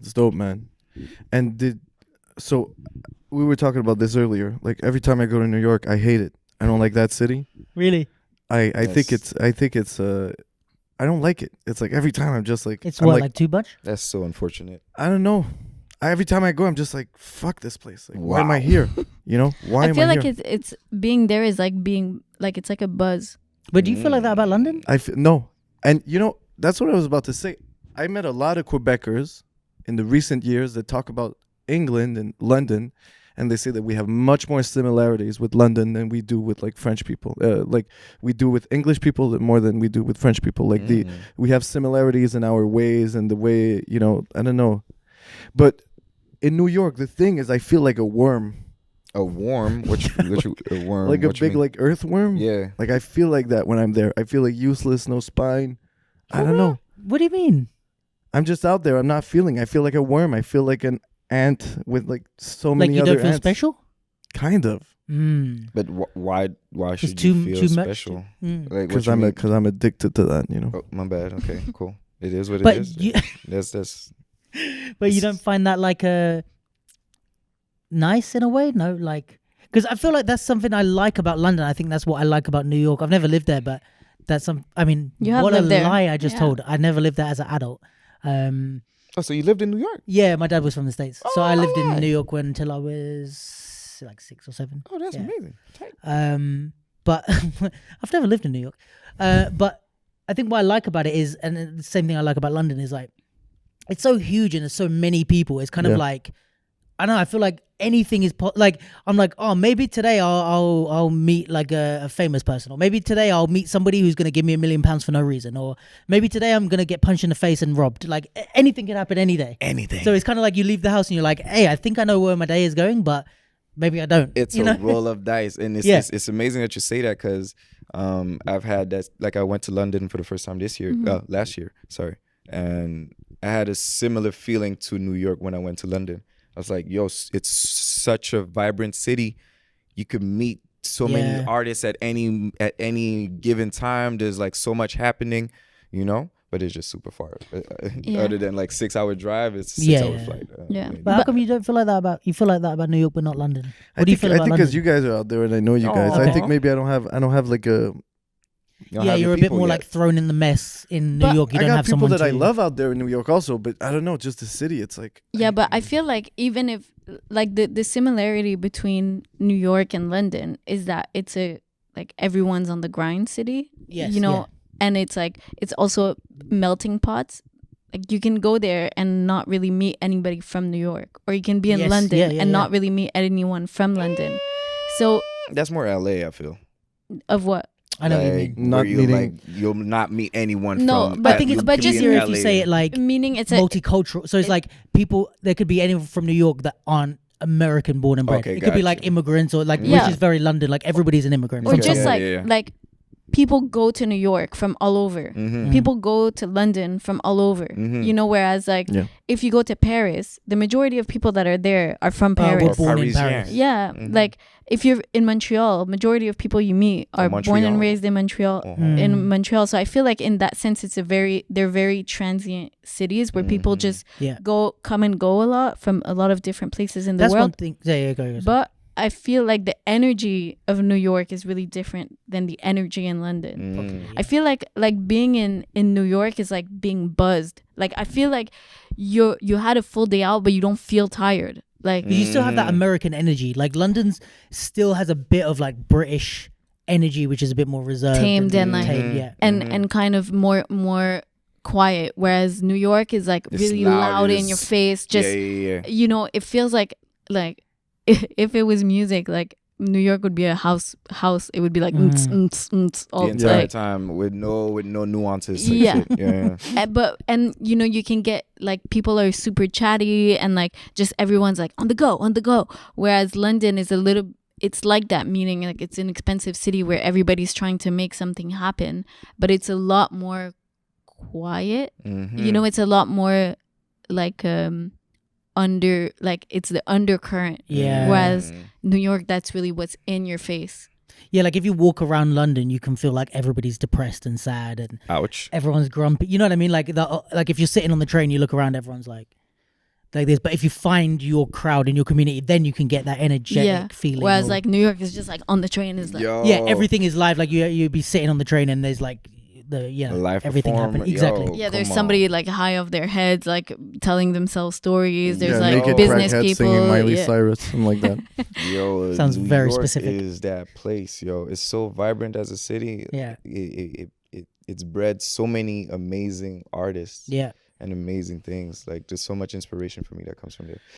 It's dope, man. And so we were talking about this earlier. Like every time I go to New York, I hate it. I don't like that city. Really? I think it's I don't like it. It's like every time I'm just like It's I'm what, like too much? That's so unfortunate. I don't know. Every time I go, I'm just like, fuck this place. Like, why am I Wow. here? You know, why I am feel I like here? it's being there is like being like it's like a buzz. But do you feel like that about London? No, and you know that's what I was about to say. I met a lot of Quebecers in the recent years that talk about England and London, and they say that we have much more similarities with London than we do with like French people. Like we do with English people more than we do with French people. Like we have similarities in our ways and the way, you know, I don't know. But in New York, the thing is, I feel like a worm. A worm? Which a worm? Like a What you big mean? like earthworm. Yeah. Like I feel like that when I'm there. I feel like useless, no spine. I don't know. What do you mean? I'm just out there. I'm not feeling. I feel like a worm. I feel like an ant with like so Like many you other don't feel ants. special? Kind of. Mm. But why It's should too you feel much. special? Mm. Like Because what you mean? I'm addicted to that. You know. Oh, my bad. Okay, cool. It is what it But is. you, That's but you don't find that like nice in a way? No, like because I feel like that's something I like about London. I think that's what I like about New York. I've never lived there, but that's some. I mean, You have what a lived there. lie I just Yeah. told. I never lived there as an adult. Oh, so you lived in New York? Yeah, my dad was from the States, so I lived in alright. New York until I was like 6 or 7. Oh, that's Yeah. amazing. Tight. But I've never lived in New York. But I think what I like about it is, and the same thing I like about London is like, it's so huge and there's so many people. It's kind Yeah. of like, I don't know. I feel like anything is like I'm like, oh, maybe today I'll meet like a famous person, or maybe today I'll meet somebody who's gonna give me £1 million for no reason, or maybe today I'm gonna get punched in the face and robbed. Like anything can happen any day. Anything. So it's kind of like you leave the house and you're like, hey, I think I know where my day is going, but maybe I don't. It's you a know? roll of dice, and it's Yeah. it's amazing that you say that because I've had that. Like I went to London for the first time this year, last year, sorry, and I had a similar feeling to New York when I went to London. I was like, yo, it's such a vibrant city. You could meet so Yeah. many artists at any given time. There's like so much happening, you know. But it's just super far. Yeah. Other than like 6-hour drive, it's a Yeah. 6-hour flight. Yeah. But how come you don't feel like that about New York but not London? What do you feel I about think London? because you guys are out there and I know you guys. Oh, I okay. think maybe I don't have like a. You don't Yeah, have you're your a bit people more yet. like thrown in the mess in New But York. You I don't got have people someone that I to- love out there in New York also, but I don't know, just the city. It's like Yeah, but I feel like even if like the similarity between New York and London is that it's a like everyone's on the grind city. Yes, you know, yeah. and it's like it's also melting pots. Like you can go there and not really meet anybody from New York, or you can be in Yes, London yeah, yeah, and yeah. not really meet anyone from London. So That's more LA, I feel. of what? I know what you Like, mean. Not where you'll, meeting- like, you'll not meet anyone No, from. but I think it's but you'll just be in easier if you LA. say it like Meaning it's a multicultural. So it's like people. There could be anyone from New York that aren't American born and bred. Okay, It could be gotcha. like immigrants or like Yeah. which is very London. Like everybody's an immigrant. or from just somewhere. like like people go to New York from all over. Mhm. People go to London from all over. Mhm. You know, whereas like Yeah. if you go to Paris, the majority of people that are there are from were Paris. born in Parisien. Paris. Yeah, Mhm. like if you're in Montreal, majority of people you meet are born and Montreal. raised in Montreal. Mhm. In Montreal, so I feel like in that sense, they're very transient cities where people Mhm. just Yeah. come and go a lot from a lot of different places in the That's one world. thing. Yeah, go. But I feel like the energy of New York is really different than the energy in London. Mm. I feel like being in New York is like being buzzed. Like I feel like you had a full day out, but you don't feel tired. Like You still have that Mm. American energy. Like London's still has a bit of like British energy, which is a bit more reserved, Tamed and, like- tamed, yeah. and kind of more quiet, whereas New York is like It's really loud, loud it in your is- face. Just yeah. you know, it feels like if it was music, like New York would be a house. It would be like all The entire like, time with no nuances. Like Yeah. shit. Yeah. and you know, you can get like people are super chatty and like just everyone's like on the go. Whereas London is it's like that, meaning like it's an expensive city where everybody's trying to make something happen, but it's a lot more quiet. Mhm. You know, it's a lot more like under like it's the undercurrent. Yeah. Whereas Mm. New York, that's really what's in your face. Yeah, like if you walk around London, you can feel like everybody's depressed and sad and Ouch. everyone's grumpy. You know what I mean? Like like if you're sitting on the train, you look around, everyone's like, like this. But if you find your crowd in your community, then you can get that energetic feeling. Whereas of- like New York is just like on the train is like yeah, everything is live. Like you'd be sitting on the train and there's like the live everything happening. performer, Exactly. yo. yeah, there's Come somebody on. like high off their heads, like telling themselves stories. There's yeah, like naked business crackhead people. singing Miley yeah. Cyrus, something like that. Yo, Sounds New very York specific. Is that place, yo? It's so vibrant as a city. Yeah. It's bred so many amazing artists Yeah. and amazing things. Like there's so much inspiration for me that comes from there.